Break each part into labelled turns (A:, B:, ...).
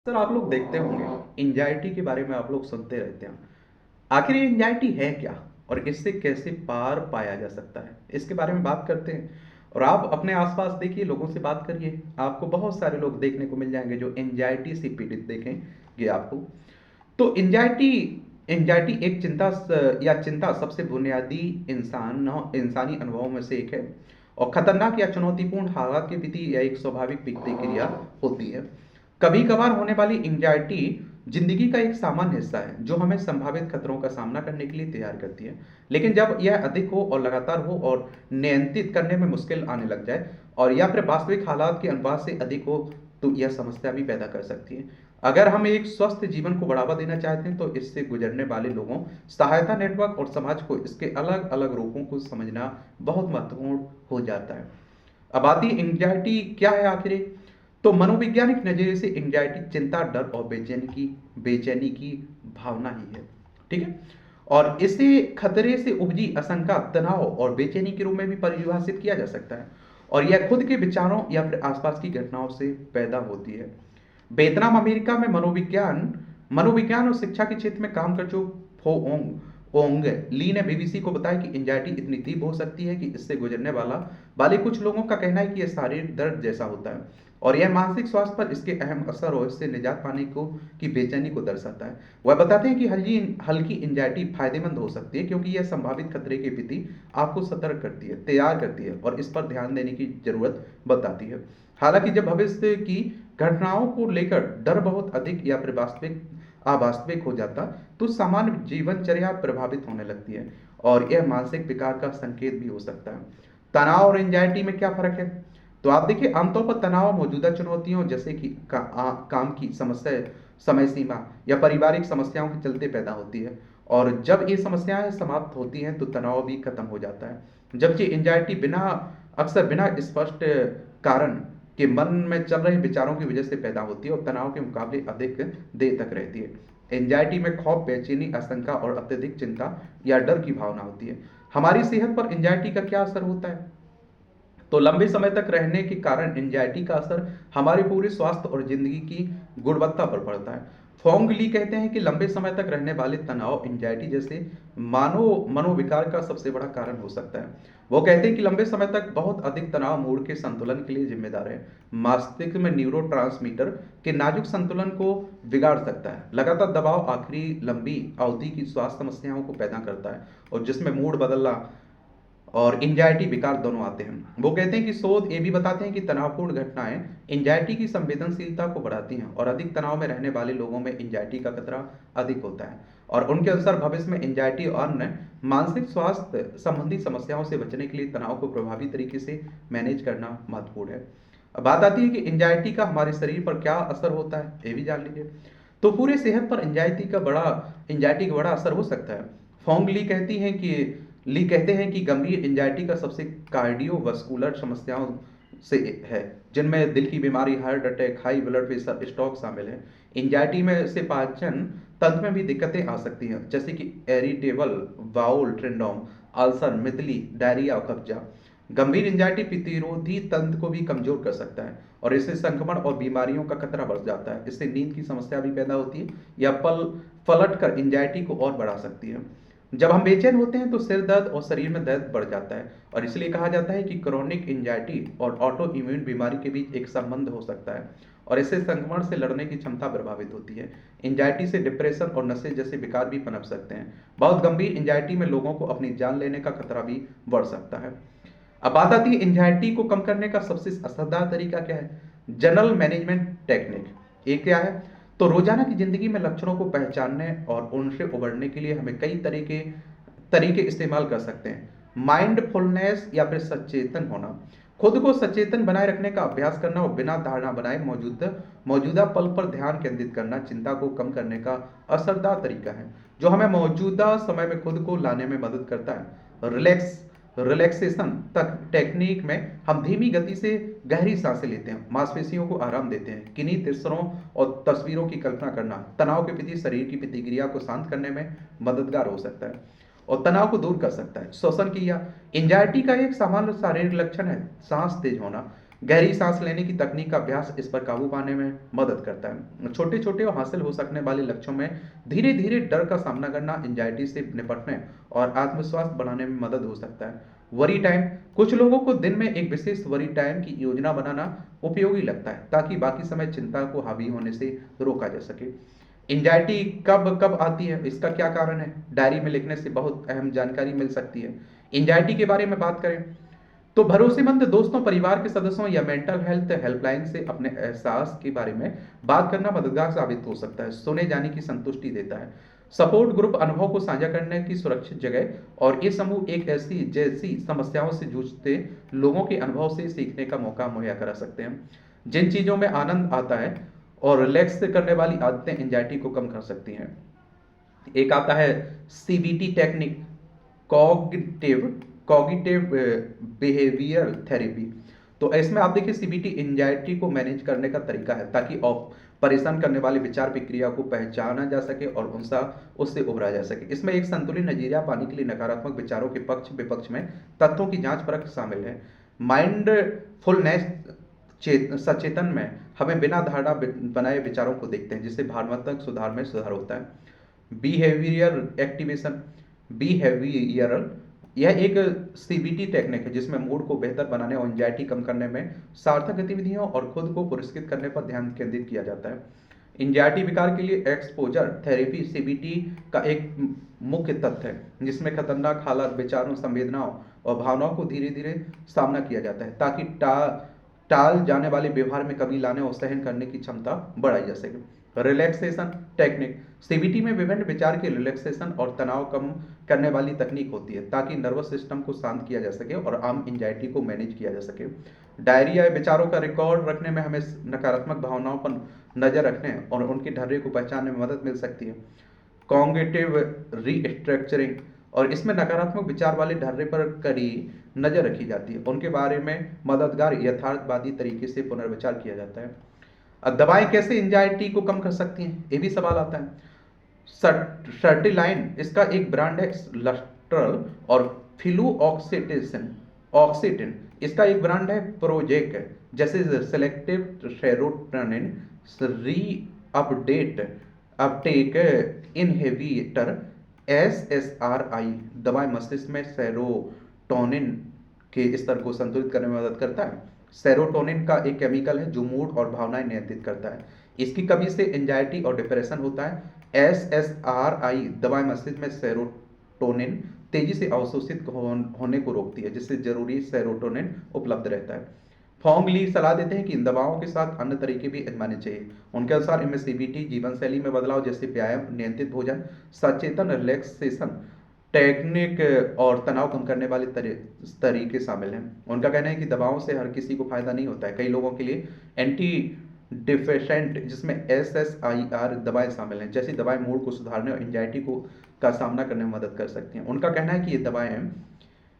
A: Sir आप लोग देखते होंगे एंजाइटी के बारे में आप लोग सुनते रहते हैं। आखिर ये एंजाइटी है क्या और इससे कैसे पार पाया जा सकता है, इसके बारे में बात करते हैं। और आप अपने आसपास देखिए, लोगों से बात करिए, आपको बहुत सारे लोग देखने को मिल जाएंगे जो एंजाइटी से पीड़ित देखेंगे आपको। तो एंजाइटी एंजाइटी एक चिंता सबसे बुनियादी इंसानी अनुभवों में से एक है और खतरनाक या चुनौतीपूर्ण हालात के प्रति यह एक स्वाभाविक प्रतिक्रिया होती है। कभी कभार होने वाली एंजाइटी जिंदगी का एक सामान्य हिस्सा है जो हमें संभावित खतरों का सामना करने के लिए तैयार करती है। लेकिन जब यह अधिक हो और लगातार हो और नियंत्रित करने में मुश्किल आने लग जाए और या फिर वास्तविक हालात के अनुपात से अधिक हो तो यह समस्या भी पैदा कर सकती है। अगर हम एक स्वस्थ जीवन को बढ़ावा देना चाहते हैं तो इससे गुजरने वाले लोगों, सहायता नेटवर्क और समाज को इसके अलग अलग रूपों को समझना बहुत महत्वपूर्ण हो जाता है। अब आती है एंग्जाइटी क्या है आखिर तो मनोवैज्ञानिक नजरिए से एंग्जाइटी चिंता, डर और बेचैनी की भावना ही है। ठीक है। और इसे खतरे से उपजी आशंका, तनाव और बेचैनी के रूप में भी परिभाषित किया जा सकता है। और यह खुद के विचारों या फिर आसपास की घटनाओं से पैदा होती है। वियतनाम अमेरिका में मनोविज्ञान मनोविज्ञान और शिक्षा के क्षेत्र में काम कर जो फो ओंग ओंग ली ने बीबीसी को बताया कि एंजाइटी इतनी तीव्र हो सकती है कि इससे गुजरने वाले कुछ लोगों का कहना है कि यह शारीरिक दर्द जैसा होता है और यह मानसिक स्वास्थ्य पर इसके अहम असर और इससे निजात पाने को की बेचैनी को दर्शाता है। वह बताते हैं कि हल्की हल्की एंजाइटी फायदेमंद हो सकती है क्योंकि यह संभावित खतरे के प्रति आपको सतर्क करती है, तैयार करती है और इस पर ध्यान देने की जरूरत बताती है। हालांकि जब भविष्य की घटनाओं को लेकर डर बहुत अधिक या फिर अवास्तविक हो जाता तो सामान्य जीवनचर्या प्रभावित होने लगती है और यह मानसिक विकार का संकेत भी हो सकता है। तनाव और एंजाइटी में क्या फर्क है? तो आप देखिए, आमतौर पर तनाव मौजूदा चुनौतियों जैसे कि काम की समस्या, समय सीमा या पारिवारिक समस्याओं के चलते पैदा होती है और जब ये समस्याएं समाप्त होती हैं तो तनाव भी खत्म हो जाता है। जबकि एंजाइटी अक्सर बिना स्पष्ट कारण के मन में चल रहे विचारों की वजह से पैदा होती है और तनाव के मुकाबले अधिक देर तक रहती है। एंजाइटी में खौफ, बेचैनी, आशंका और अत्यधिक चिंता या डर की भावना होती है। हमारी सेहत पर एंजाइटी का क्या असर होता है? तो लंबे समय तक रहने के कारण एंजाइटी का असर हमारे पूरे स्वास्थ्य और जिंदगी की गुणवत्ता पर पड़ता है। फोंग ली कहते हैं कि लंबे समय तक रहने वाले तनाव एंजाइटी जैसे मनोविकार का सबसे बड़ा कारण हो सकता है। वो कहते हैं कि लंबे समय तक बहुत अधिक तनाव मूड के संतुलन के लिए जिम्मेदार है। मस्तिष्क में न्यूरोट्रांसमीटर के नाजुक संतुलन को बिगाड़ सकता है। लगातार दबाव आखिरी लंबी अवधि की स्वास्थ्य समस्याओं को पैदा करता है और जिसमें मूड बदलना और एंजाइटी विकार दोनों आते हैं। वो कहते हैं कि शोध ये भी बताते हैं कि तनावपूर्ण घटनाएं एंजाइटी की संवेदनशीलता को बढ़ाती हैं और अधिक तनाव में रहने वाले लोगों में एंजाइटी का खतरा अधिक होता है। और उनके अनुसार भविष्य में एंजाइटी और अन्य मानसिक स्वास्थ्य संबंधी समस्याओं से बचने के लिए तनाव को प्रभावी तरीके से मैनेज करना महत्वपूर्ण है। अब बात आती है कि एंजाइटी का हमारे शरीर पर क्या असर होता है, ये भी जान लीजिए। तो पूरे सेहत पर एंजाइटी का बड़ा असर हो सकता है। फोंग ली कहते हैं कि गंभीर एंजाइटी का सबसे कार्डियोवास्कुलर समस्याओं से है, जिनमें दिल की बीमारी, heart attack, high blood pressure, stroke शामिल है। एंजाइटी में से पाचन तंत्र में भी दिक्कतें आ सकती हैं, जैसे कि इरिटेबल बाउल सिंड्रोम, अल्सर, मितली, डायरिया और कब्जा। गंभीर एंजाइटी प्रतिरोधी तंत्र को भी कमजोर कर सकता है और इससे संक्रमण और बीमारियों का खतरा बढ़ जाता है। इससे नींद की समस्या भी पैदा होती है या पलट कर एंजाइटी को और बढ़ा सकती है। जब हम बेचैन होते हैं तो सिर दर्द और शरीर में दर्द बढ़ जाता है और इसलिए कहा जाता है कि क्रोनिक एंजाइटी और ऑटो इम्यून बीमारी के बीच एक संबंध हो सकता है और इससे संक्रमण से लड़ने की क्षमता प्रभावित होती है। एंजाइटी से डिप्रेशन और नशे जैसे विकार भी पनप सकते हैं। बहुत गंभीर एंजाइटी में लोगों को अपनी जान लेने का खतरा भी बढ़ सकता है। अब बात आती है एंजाइटी को कम करने का सबसे असरदार तरीका क्या है। जनरल मैनेजमेंट टेक्निक ये क्या है? तो रोजाना की जिंदगी में लक्षणों को पहचानने और उनसे उबरने के लिए हमें कई तरीके इस्तेमाल कर सकते हैं। माइंडफुलनेस या फिर सचेतन होना, खुद को सचेतन बनाए रखने का अभ्यास करना और बिना धारणा बनाए मौजूदा पल पर ध्यान केंद्रित करना चिंता को कम करने का असरदार तरीका है जो हमें मौजूदा समय में खुद को लाने में मदद करता है। रिलैक्सेशन तक टेक्निक में हम धीमी गति से गहरी सांसें लेते हैं, मांसपेशियों को आराम देते हैं। किन्हीं दृश्यों और तस्वीरों की कल्पना करना तनाव के प्रति शरीर की प्रतिक्रिया को शांत करने में मददगार हो सकता है और तनाव को दूर कर सकता है। श्वसन क्रिया एंजाइटी का एक सामान्य शारीरिक लक्षण है सांस तेज होना। गहरी सांस लेने की तकनीक का अभ्यास इस पर काबू पाने में मदद करता है। छोटे छोटे और हासिल हो सकने वाले लक्ष्यों में धीरे धीरे डर का सामना करना एंजाइटी से निपटने और आत्मविश्वास बढ़ाने में मदद हो सकता है। वरी टाइम, कुछ लोगों को दिन में एक विशेष वरी टाइम की योजना बनाना उपयोगी लगता है ताकि बाकी समय चिंता को हावी होने से रोका जा सके। एंजाइटी कब कब आती है, इसका क्या कारण है, डायरी में लिखने से बहुत अहम जानकारी मिल सकती है। एंजाइटी के बारे में बात करें तो भरोसेमंद दोस्तों, परिवार के सदस्यों या मेंटल हेल्थ हेल्पलाइन से अपने एहसास के बारे में बात करना मददगार साबित हो सकता है, सुने जाने की संतुष्टि देता है। सपोर्ट ग्रुप अनुभव को साझा करने की सुरक्षित जगह, और ये समूह एक ऐसी जैसी समस्याओं से जूझते लोगों के अनुभव से सीखने का मौका मुहैया करा सकते हैं। जिन चीजों में आनंद आता है और रिलैक्स करने वाली आदतें एंजाइटी को कम कर सकती हैं। एक आता है CBT technique, cognitive cognitive behaviour therapy. तो इसमें आप देखिए सीबीटी एंजाइटी को मैनेज करने का तरीका है ताकि परेशान करने वाले विचार प्रक्रिया को पहचाना जा सके और उनसा उससे उभरा जा सके। इसमें एक संतुलित नजरिया पाने के लिए नकारात्मक विचारों के पक्ष विपक्ष में तथ्यों की जांच परख शामिल है। माइंडफुलनेस सचेतन में हमें बिना धारणा बनाए विचारों को देखते हैं, जिससे भावनात्मक सुधार में सुधार होता है। बिहेवियर एक्टिवेशन, बिहेवियरल, यह एक सीबीटी टेक्निक है जिसमें मूड को बेहतर बनाने और एंजाइटी कम करने में सार्थक गतिविधियों और खुद को पुरस्कृत करने पर ध्यान केंद्रित किया जाता है। एंजाइटी विकार के लिए एक्सपोजर थेरेपी सीबीटी का एक मुख्य तथ्य है, जिसमें खतरनाक हालात, विचारों, संवेदनाओं और भावनाओं को धीरे धीरे सामना किया जाता है ताकि टाल जाने वाले व्यवहार में कमी लाने और सहन करने की क्षमता बढ़ाई जा सके। रिलैक्सेशन टेक्निक, सीबीटी में विभिन्न विचार के रिलैक्सेशन और तनाव कम करने वाली तकनीक होती है ताकि नर्वस सिस्टम को शांत किया जा सके और आम एंजाइटी को मैनेज किया जा सके। डायरी या विचारों का रिकॉर्ड रखने में हमें नकारात्मक भावनाओं पर नजर रखने और उनके ढर्रे को पहचानने में मदद मिल सकती है। कॉग्निटिव रीस्ट्रक्चरिंग, और इसमें नकारात्मक विचार वाले ढर्रे पर कड़ी नजर रखी जाती है, उनके बारे में मददगार यथार्थवादी तरीके से पुनर्विचार किया जाता है। अब दवाएं कैसे एंजाइटी को कम कर सकती हैं, ये भी सवाल आता है। सर्टिलाइन, इसका एक ब्रांड है लस्ट्रल, और फ्लूऑक्सीटिन ऑक्सीटिन, इसका एक ब्रांड है प्रोजेक, जैसे सेलेक्टिव सेरोटोनिन री अपडेट अपटेक इनहिबिटर एसएसआरआई दवाएं मस्तिष्क में सेरोटोनिन के स्तर को संतुलित करने में मदद करता है। सेरोटोनिन का एक केमिकल है जो मूड और भावनाएं नियंत्रित करता है। इसकी कमी से एंजाइटी और डिप्रेशन होता है। एसएसआरआई दवाएं मस्तिष्क में सेरोटोनिन तेजी से अवशोषित होने को रोकती है, जिससे जरूरी सेरोटोनिन उपलब्ध रहता है। फोंग ली सलाह देते हैं कि इन दवाओं के साथ अन्य तरीके भी आजमाने चाहिए। उनके अनुसार इनमें सीबीटी, जीवन शैली में बदलाव जैसे व्यायाम, नियंत्रित भोजन, सचेतन रिलैक्सेशन टेक्निक और तनाव कम करने वाले तरीके शामिल हैं। उनका कहना है कि दवाओं से हर किसी को फायदा नहीं होता है। कई लोगों के लिए एंटी डिफेसेंट, जिसमें एसएसआईआर दवाएं शामिल हैं, जैसी दवाएं मूड को सुधारने और एंजाइटी को का सामना करने में मदद कर सकती हैं। उनका कहना है कि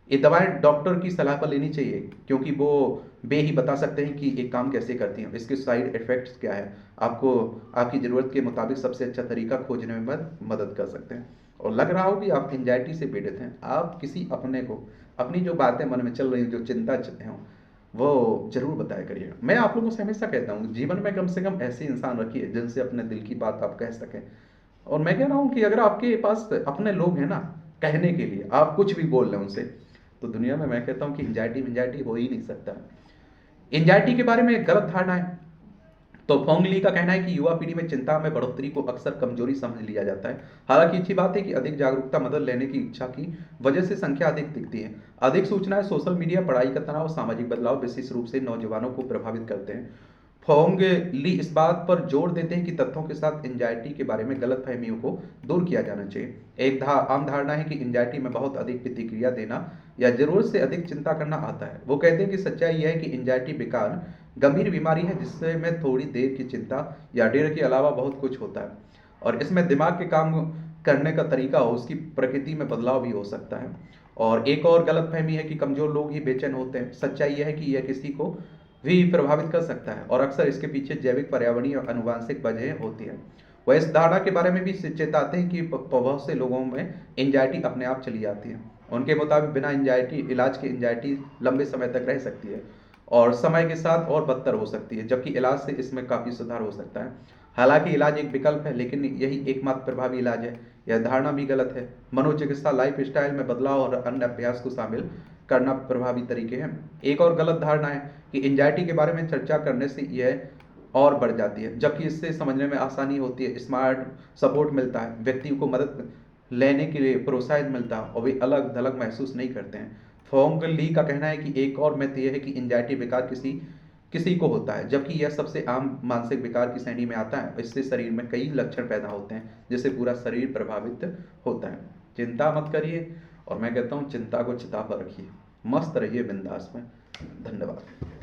A: ये दवाएं डॉक्टर की सलाह पर लेनी चाहिए, क्योंकि वो वे ही बता सकते हैं कि एक काम कैसे करती हैं, इसके साइड इफेक्ट्स क्या है। आपको आपकी ज़रूरत के मुताबिक सबसे अच्छा तरीका खोजने में मदद कर सकते हैं। और लग रहा हो कि आप एंजाइटी से पीड़ित हैं, आप किसी अपने को अपनी जो बातें मन में चल रही हैं, जो चिंता हैं, वो जरूर बताया करिए। मैं आप लोगों से हमेशा कहता हूँ, जीवन में कम से कम ऐसे इंसान रखिए जिनसे अपने दिल की बात आप कह सकें। और मैं कह रहा हूँ कि अगर आपके पास अपने लोग हैं ना कहने के लिए, आप कुछ भी बोल रहे हैं उनसे, तो दुनिया में मैं कहता हूँ कि एंजाइटी हो ही नहीं सकता। एंजाइटी के बारे में गलत धारणा है। तो फोंग ली का कहना है कि युवा पीढ़ी में चिंता में बढ़ोतरी को अक्सर कमजोरी समझ लिया जाता है। हालांकि अच्छी बात है कि अधिक जागरूकता, मदद लेने की इच्छा की वजह से संख्या अधिक दिखती है। अधिक सूचनाएं, सोशल मीडिया, पढ़ाई का तनाव, सामाजिक बदलाव विशेष रूप से नौजवानों को प्रभावित करते हैं। फोंग ली इस बात पर जोर देते हैं कि तथ्यों के साथ एंजाइटी के बारे में गलत फहमियों को दूर किया जाना चाहिए। एक आम धारणा है कि एंजाइटी में बहुत अधिक प्रतिक्रिया देना या जरूरत से अधिक चिंता करना आता है। वो कहते हैं कि सच्चाई यह है कि एंजाइटी बेकार गंभीर बीमारी है, जिसमें थोड़ी देर की चिंता या डर के अलावा बहुत कुछ होता है, और इसमें दिमाग के काम करने का तरीका हो, उसकी प्रकृति में बदलाव भी हो सकता है। और एक और गलतफहमी है कि कमजोर लोग ही बेचैन होते हैं। सच्चाई यह है कि यह किसी को भी प्रभावित कर सकता है, और अक्सर इसके पीछे जैविक, पर्यावरणीय और आनुवंशिक वजहें होती हैं। वह इस धारणा के बारे में भी चेताते हैं कि बहुत से लोगों में एंजाइटी अपने आप चली जाती है। उनके मुताबिक बिना एंजाइटी इलाज के एंजाइटी लंबे समय तक रह सकती है। और समय के साथ और बदतर हो सकती है, जबकि इलाज से इसमें काफ़ी सुधार हो सकता है। हालांकि इलाज एक विकल्प है, लेकिन यही एकमात्र प्रभावी इलाज है, यह धारणा भी गलत है। मनोचिकित्सा लाइफ स्टाइल में बदलाव और अन्य अभ्यास को शामिल करना प्रभावी तरीके हैं। एक और गलत धारणा है कि एंजाइटी के बारे में चर्चा करने से यह और बढ़ जाती है, जबकि इससे समझने में आसानी होती है। स्मार्ट सपोर्ट मिलता है, व्यक्ति को मदद लेने के लिए प्रोत्साहित मिलता है और वे अलग थलग महसूस नहीं करते हैं। फोंग ली का कहना है कि एक और मिथ यह है कि एंजाइटी विकार किसी किसी को होता है, जबकि यह सबसे आम मानसिक विकार की श्रेणी में आता है। इससे शरीर में कई लक्षण पैदा होते हैं, जिससे पूरा शरीर प्रभावित होता है। चिंता मत करिए, और मैं कहता हूँ चिंता को चिता पर रखिए, मस्त रहिए बिंदास में। धन्यवाद।